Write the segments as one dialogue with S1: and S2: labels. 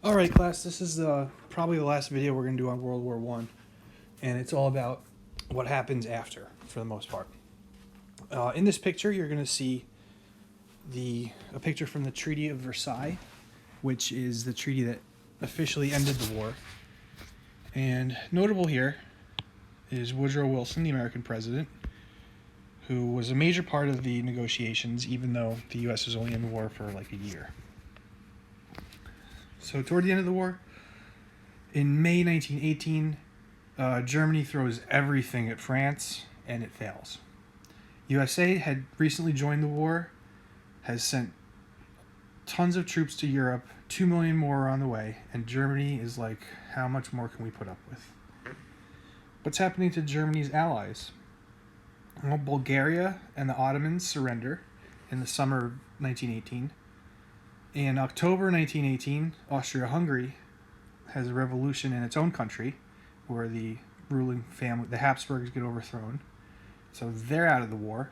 S1: All right, class. This is probably the last video we're going to do on World War One, and it's all about what happens after, for the most part. In this picture, you're going to see a picture from the Treaty of Versailles, which is the treaty that officially ended the war. And notable here is Woodrow Wilson, the American president, who was a major part of the negotiations, even though the U.S. was only in the war for like a year. So toward the end of the war, in May 1918, Germany throws everything at France, and it fails. USA had recently joined the war, has sent tons of troops to Europe, 2 million more are on the way, and Germany is like, how much more can we put up with? What's happening to Germany's allies? Well, Bulgaria and the Ottomans surrender in the summer of 1918. In October 1918, Austria-Hungary has a revolution in its own country where the ruling family, the Habsburgs, get overthrown. So they're out of the war.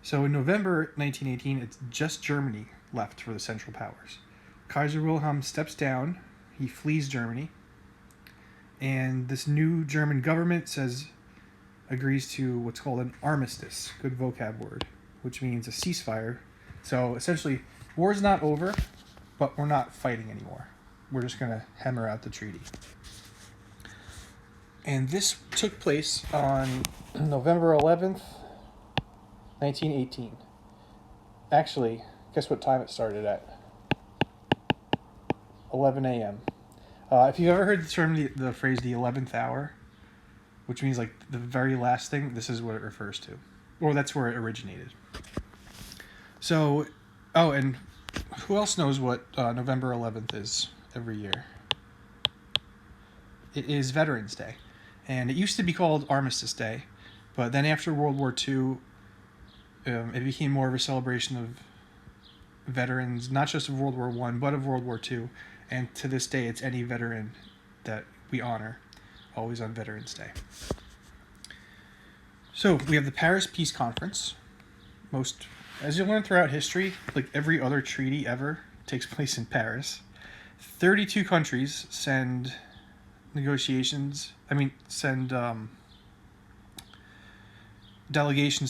S1: So in November 1918, it's just Germany left for the Central Powers. Kaiser Wilhelm steps down. He flees Germany. And this new German government agrees to what's called an armistice, good vocab word, which means a ceasefire. So essentially, war's not over, but we're not fighting anymore. We're just going to hammer out the treaty. And this took place on November 11th, 1918. Actually, guess what time it started at? 11 a.m. If you've ever heard the term, the phrase the 11th hour, which means like the very last thing, this is what it refers to. Or that's where it originated. So, and who else knows what November 11th is every year? It is Veterans Day. And it used to be called Armistice Day, but then after World War II, it became more of a celebration of veterans, not just of World War I, but of World War II. And to this day, it's any veteran that we honor, always on Veterans Day. So we have the Paris Peace Conference. As you'll learn throughout history, like every other treaty ever takes place in Paris. 32 countries send delegations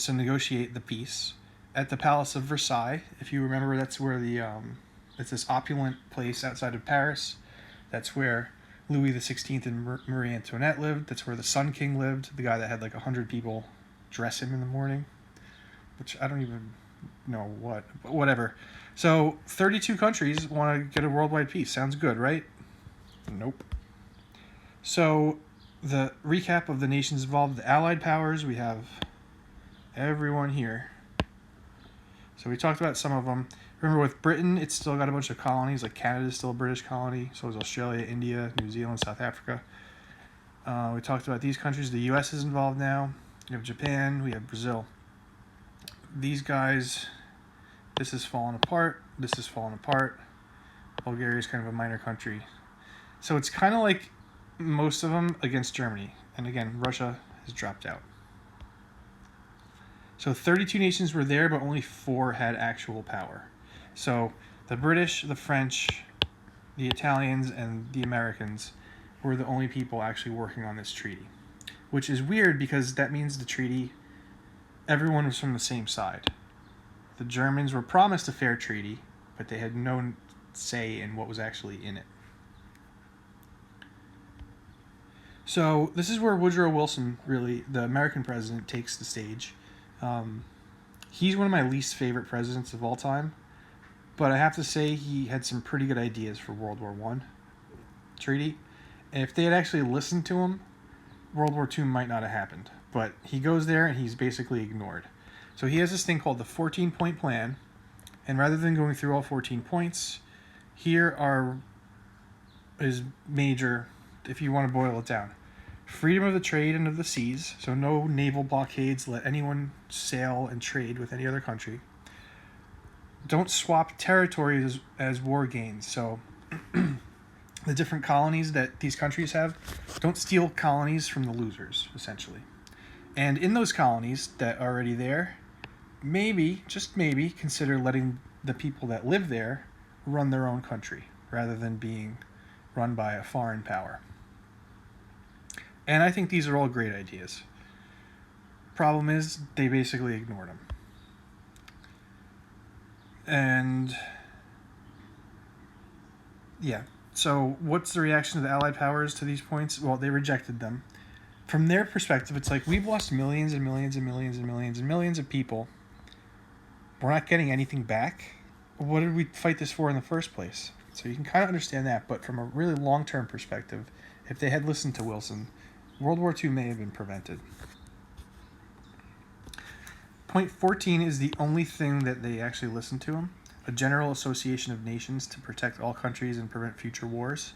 S1: to negotiate the peace. At the Palace of Versailles, if you remember, that's where it's this opulent place outside of Paris. That's where Louis XVI and Marie Antoinette lived. That's where the Sun King lived, the guy that had like 100 people dress him in the morning, which I don't even know what, but whatever. So 32 countries want to get a worldwide peace. Sounds good, right? Nope. So the recap of the nations involved, the Allied powers, we have everyone here. So we talked about some of them. Remember, with Britain, it's still got a bunch of colonies, like Canada's still a British colony, so is Australia, India, New Zealand, South Africa. We talked about these countries. The U.S. is involved now. We have Japan, we have Brazil. These guys, this is falling apart, this is falling apart. Bulgaria is kind of a minor country. So it's kind of like most of them against Germany. And again, Russia has dropped out. So 32 nations were there, but only 4 had actual power. So the British, the French, the Italians, and the Americans were the only people actually working on this treaty. Which is weird because that means the treaty, everyone was from the same side. The Germans were promised a fair treaty, but they had no say in what was actually in it. So this is where Woodrow Wilson, really, the American president, takes the stage. He's one of my least favorite presidents of all time, but I have to say he had some pretty good ideas for World War I treaty. And if they had actually listened to him, World War II might not have happened. But he goes there and he's basically ignored. So he has this thing called the 14-point plan, and rather than going through all 14 points, here are his major, if you want to boil it down. Freedom of the trade and of the seas, so no naval blockades, let anyone sail and trade with any other country. Don't swap territories as war gains, so the different colonies that these countries have, don't steal colonies from the losers, essentially. And in those colonies that are already there, maybe, just maybe, consider letting the people that live there run their own country rather than being run by a foreign power. And I think these are all great ideas. Problem is, they basically ignored them. And yeah, so what's the reaction of the Allied powers to these points? Well, they rejected them. From their perspective, it's like, we've lost millions and millions and millions and millions and millions of people. We're not getting anything back. What did we fight this for in the first place? So you can kind of understand that, but from a really long-term perspective, if they had listened to Wilson, World War II may have been prevented. Point 14 is the only thing that they actually listened to him. A general association of nations to protect all countries and prevent future wars.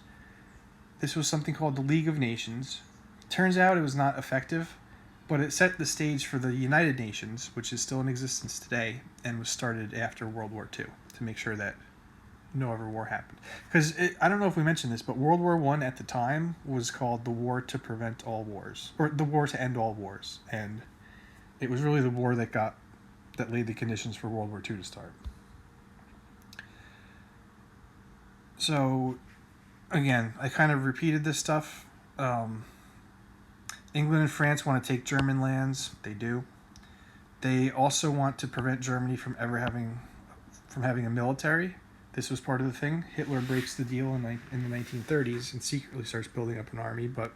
S1: This was something called the League of Nations. Turns out it was not effective, but it set the stage for the United Nations, which is still in existence today and was started after World War II to make sure that no other war happened. Because I don't know if we mentioned this, but World War I at the time was called the War to Prevent All Wars, or the War to End All Wars, and it was really the war that laid the conditions for World War II to start. So, again, I kind of repeated this stuff. England and France want to take German lands. They do. They also want to prevent Germany from ever having a military. This was part of the thing. Hitler breaks the deal in the 1930s and secretly starts building up an army, but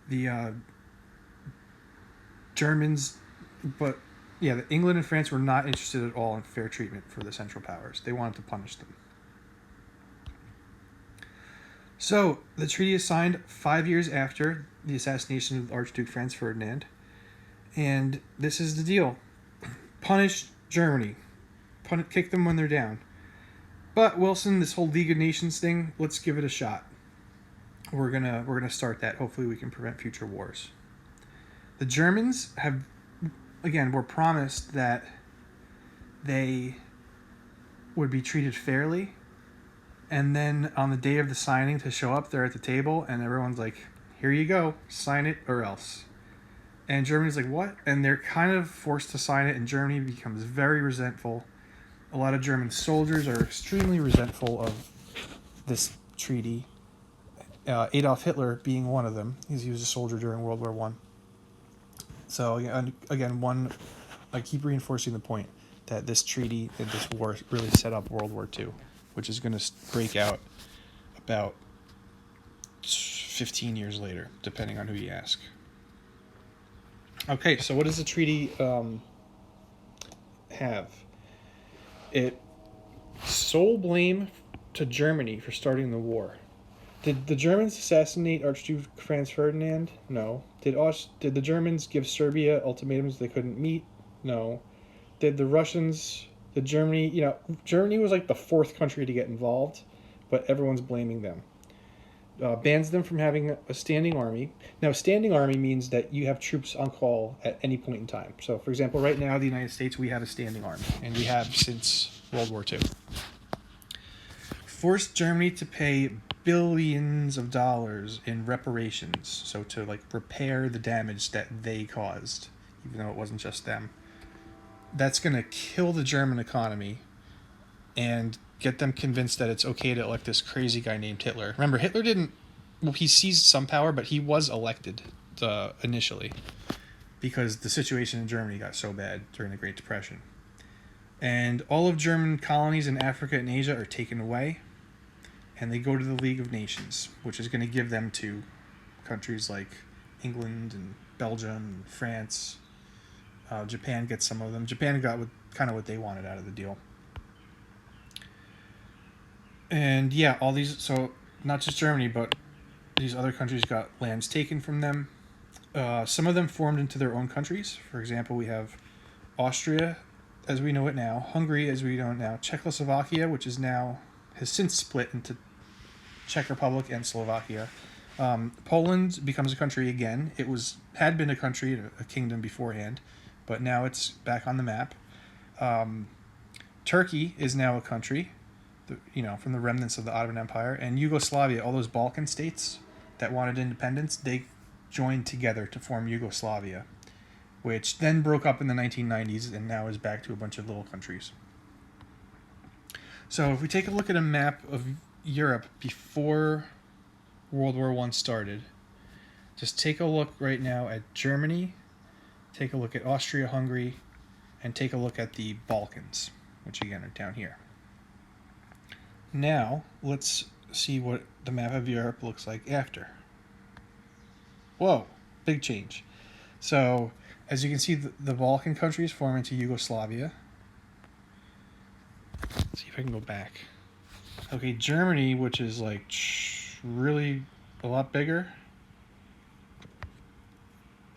S1: the Germans, the England and France were not interested at all in fair treatment for the Central Powers. They wanted to punish them. So, the treaty is signed 5 years after the assassination of Archduke Franz Ferdinand, and this is the deal. Punish Germany. Kick them when they're down. But Wilson, this whole League of Nations thing, let's give it a shot. We're gonna start that. Hopefully we can prevent future wars. The Germans were promised that they would be treated fairly, and then on the day of the signing to show up, they're at the table, and everyone's like, here you go, sign it or else. And Germany's like, what? And they're kind of forced to sign it, and Germany becomes very resentful. A lot of German soldiers are extremely resentful of this treaty. Adolf Hitler being one of them. He was a soldier during World War I. So again, I keep reinforcing the point that this treaty and this war really set up World War II, which is going to break out about 15 years later, depending on who you ask. Okay, so what does the treaty have? It sole blame to Germany for starting the war. Did the Germans assassinate Archduke Franz Ferdinand? No. Did the Germans give Serbia ultimatums they couldn't meet? No. Did the Russians... Germany was like the fourth country to get involved, but everyone's blaming them. Bans them from having a standing army. Now, a standing army means that you have troops on call at any point in time. So, for example, right now, the United States, we have a standing army, and we have since World War II. Forced Germany to pay billions of dollars in reparations, so to repair the damage that they caused, even though it wasn't just them. That's going to kill the German economy and get them convinced that it's okay to elect this crazy guy named Hitler. Remember, Hitler he seized some power, but he was elected initially because the situation in Germany got so bad during the Great Depression. And all of German colonies in Africa and Asia are taken away, and they go to the League of Nations, which is going to give them to countries like England and Belgium and France. Japan gets some of them. Japan got what they wanted out of the deal. And yeah, all these, so not just Germany, but these other countries got lands taken from them. Some of them formed into their own countries. For example, we have Austria, as we know it now, Hungary, as we know it now, Czechoslovakia, which has since split into Czech Republic and Slovakia. Poland becomes a country again. It had been a country, a kingdom beforehand, but now it's back on the map. Turkey is now a country, from the remnants of the Ottoman Empire. And Yugoslavia, all those Balkan states that wanted independence, they joined together to form Yugoslavia, which then broke up in the 1990s and now is back to a bunch of little countries. So if we take a look at a map of Europe before World War I started, just take a look right now at Germany, take a look at Austria-Hungary, and take a look at the Balkans, which again are down here. Now, let's see what the map of Europe looks like after. Whoa, big change. So, as you can see, the Balkan countries form into Yugoslavia. Let's see if I can go back. Okay, Germany, which is like really a lot bigger.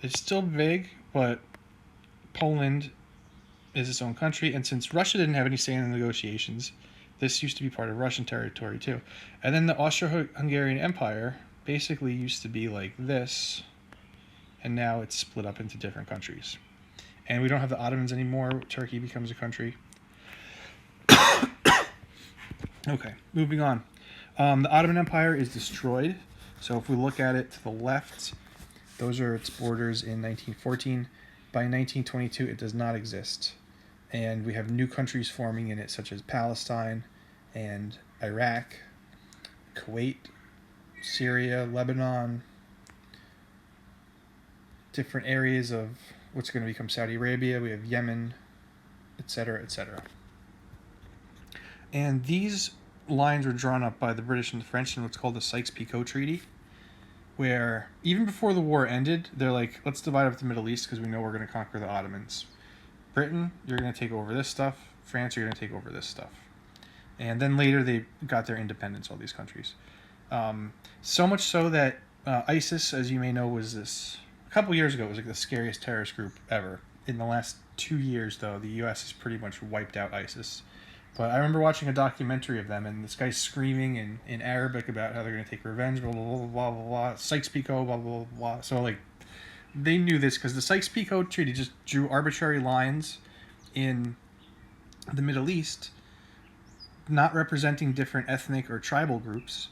S1: It's still big, but Poland is its own country, and since Russia didn't have any say in the negotiations, this used to be part of Russian territory too. And then the Austro-Hungarian Empire basically used to be like this, and now it's split up into different countries. And we don't have the Ottomans anymore. Turkey becomes a country. Okay, moving on. The Ottoman Empire is destroyed. So if we look at it to the left, those are its borders in 1914. By 1922, it does not exist. And we have new countries forming in it, such as Palestine and Iraq, Kuwait, Syria, Lebanon, different areas of what's going to become Saudi Arabia. We have Yemen, etc., etc. And these lines were drawn up by the British and the French in what's called the Sykes-Picot Treaty, where even before the war ended, they're like, let's divide up the Middle East because we know we're going to conquer the Ottomans. Britain, you're going to take over this stuff. France, you're going to take over this stuff. And then later they got their independence, all these countries. So much so that ISIS, as you may know, was this... A couple years ago, it was like the scariest terrorist group ever. In the last 2 years, though, the U.S. has pretty much wiped out ISIS. But I remember watching a documentary of them, and this guy's screaming in Arabic about how they're going to take revenge, blah, blah, blah, blah, blah, blah, Sykes-Picot, blah, blah, blah. So, like, they knew this because the Sykes-Picot Treaty just drew arbitrary lines in the Middle East, not representing different ethnic or tribal groups.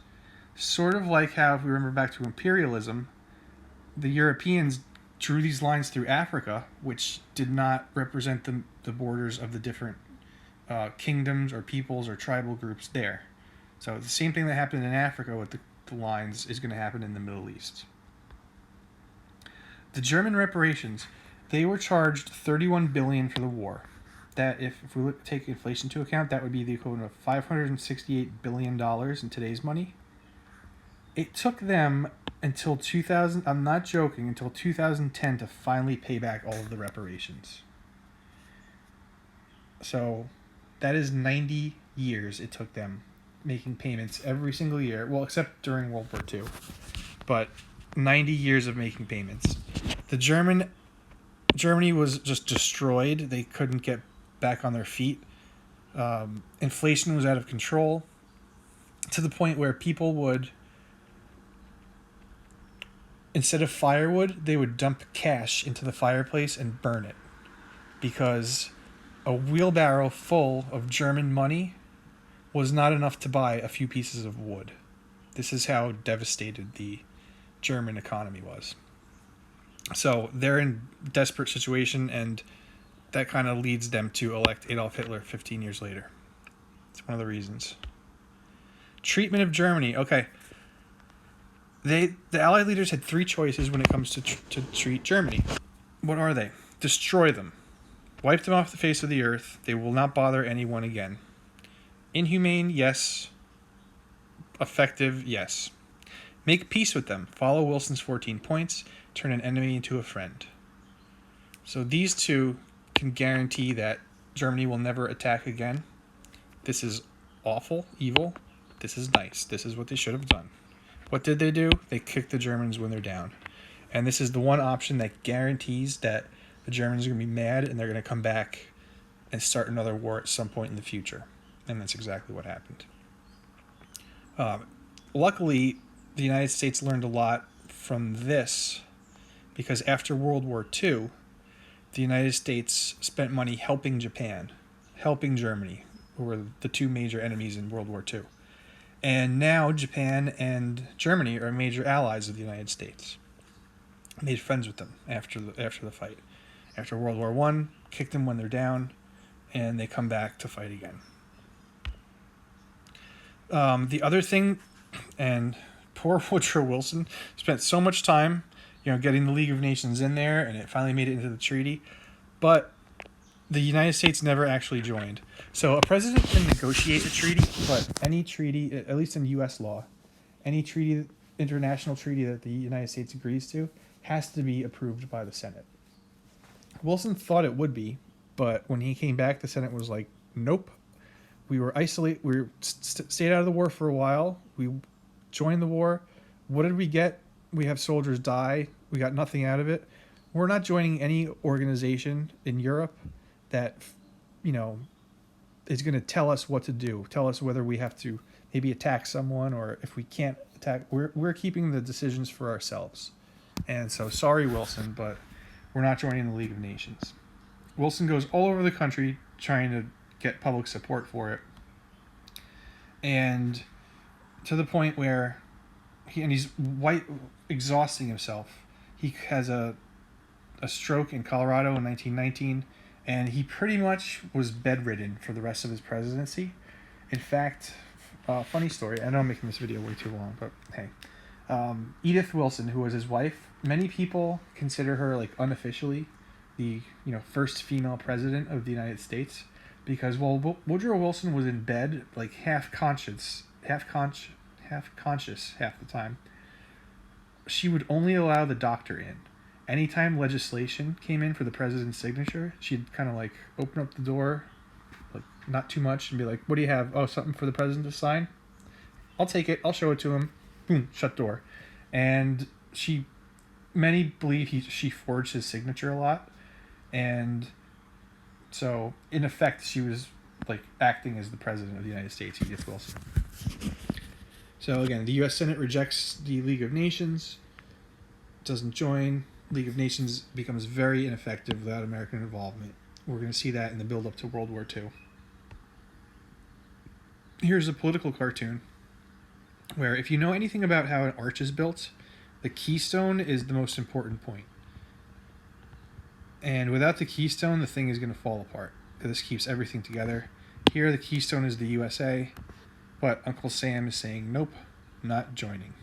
S1: Sort of like how, if we remember back to imperialism, the Europeans drew these lines through Africa, which did not represent the borders of the different kingdoms or peoples or tribal groups there. So the same thing that happened in Africa with the lines is going to happen in the Middle East. The German reparations, they were charged $31 billion for the war. That, if we take inflation into account, that would be the equivalent of $568 billion in today's money. It took them until 2000, I'm not joking, until 2010 to finally pay back all of the reparations. So that is 90 years it took them making payments every single year. Well, except during World War II. But 90 years of making payments. Germany was just destroyed. They couldn't get back on their feet. Inflation was out of control to the point where people would, instead of firewood, they would dump cash into the fireplace and burn it, because a wheelbarrow full of German money was not enough to buy a few pieces of wood. This is how devastated the German economy was. So they're in a desperate situation, and that kind of leads them to elect Adolf Hitler 15 years later. It's one of the reasons. Treatment of Germany. Okay. The Allied leaders had three choices when it comes to treat Germany. What are they? Destroy them. Wipe them off the face of the earth. They will not bother anyone again. Inhumane, yes. Effective, yes. Make peace with them. Follow Wilson's 14 points. Turn an enemy into a friend. So these two can guarantee that Germany will never attack again. This is awful, evil. This is nice. This is what they should have done. What did they do? They kicked the Germans when they're down. And this is the one option that guarantees that the Germans are going to be mad and they're going to come back and start another war at some point in the future. And that's exactly what happened. Luckily, the United States learned a lot from this, because after World War II, the United States spent money helping Japan, helping Germany, who were the two major enemies in World War II. And now Japan and Germany are major allies of the United States. Made friends with them after the fight. After World War I, kicked them when they're down, and they come back to fight again. The other thing, and poor Woodrow Wilson spent so much time, getting the League of Nations in there, and it finally made it into the treaty, but the United States never actually joined. So a president can negotiate a treaty, but any treaty, at least in U.S. law, any treaty, international treaty that the United States agrees to, has to be approved by the Senate. Wilson thought it would be, but when he came back, the Senate was like, nope. We were isolated. We stayed out of the war for a while. We joined the war. What did we get? We have soldiers die. We got nothing out of it. We're not joining any organization in Europe that, is going to tell us what to do. Tell us whether we have to maybe attack someone, or if we can't attack. We're keeping the decisions for ourselves. And so, sorry, Wilson, but we're not joining the League of Nations. Wilson goes all over the country trying to get public support for it, and to the point where he's exhausting himself. He has a stroke in Colorado in 1919, and he pretty much was bedridden for the rest of his presidency. In fact, funny story, I know I'm making this video way too long, but hey, Edith Wilson, who was his wife, many people consider her, like, unofficially the first female president of the United States, because while Woodrow Wilson was in bed, like half conscious half the time, she would only allow the doctor in. Anytime legislation came in for the president's signature, she'd kind of like open up the door, like not too much, and be like, "What do you have? Oh, something for the president to sign? I'll take it. I'll show it to him." Boom, shut door. And many believe she forged his signature a lot. And so, in effect, she was like acting as the president of the United States, Edith Wilson. So again, the U.S. Senate rejects the League of Nations, doesn't join. League of Nations becomes very ineffective without American involvement. We're going to see that in the build-up to World War II. Here's a political cartoon where, if you know anything about how an arch is built, the keystone is the most important point. And without the keystone, the thing is going to fall apart. This keeps everything together. Here, the keystone is the USA, but Uncle Sam is saying, nope, not joining.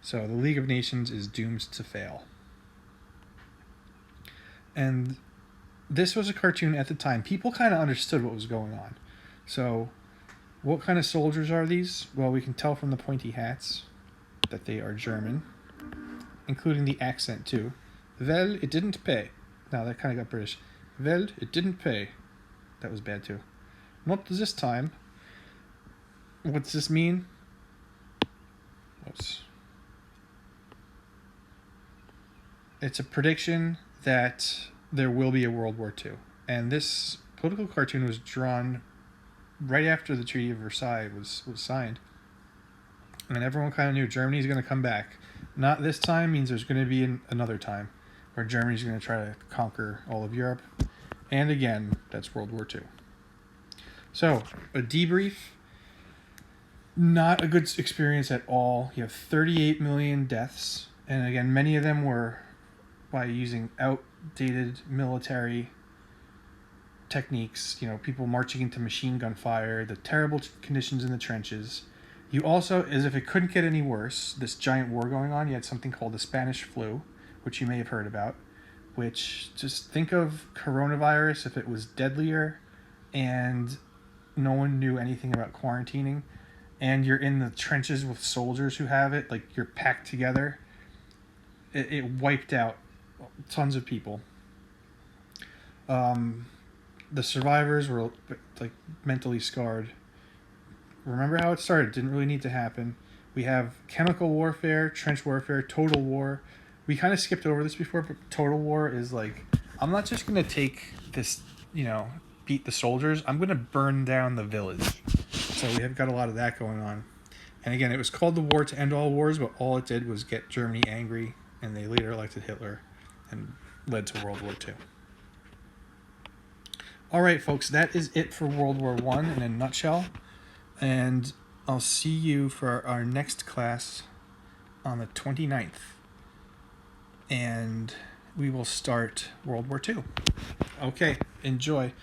S1: So the League of Nations is doomed to fail. And this was a cartoon at the time. People kind of understood what was going on. So what kind of soldiers are these? Well, we can tell from the pointy hats that they are German, including the accent too. Well, it didn't pay. Now that kind of got British. Well, it didn't pay. That was bad too. Not this time. What does this mean? Whoops. It's a prediction that there will be a World War II. And this political cartoon was drawn right after the Treaty of Versailles was signed. And everyone kind of knew Germany's going to come back. Not this time means there's going to be another time where Germany's going to try to conquer all of Europe. And again, that's World War II. So, a debrief. Not a good experience at all. You have 38 million deaths. And again, many of them were by using outdated military techniques. People marching into machine gun fire, the terrible conditions in the trenches. You also, as if it couldn't get any worse, this giant war going on, you had something called the Spanish flu, which you may have heard about, which, just think of coronavirus if it was deadlier and no one knew anything about quarantining, and you're in the trenches with soldiers who have it, like you're packed together. It wiped out tons of people. The survivors were like mentally scarred. Remember how it started. It didn't really need to happen. We have chemical warfare, trench warfare, total war. We kind of skipped over this before, but total war is like, I'm not just going to take this, beat the soldiers. I'm going to burn down the village. So we have got a lot of that going on. And again, it was called the War to End All Wars, but all it did was get Germany angry, and they later elected Hitler and led to World War II. All right, folks, that is it for World War I in a nutshell. And I'll see you for our next class on the 29th. And we will start World War II. Okay, enjoy.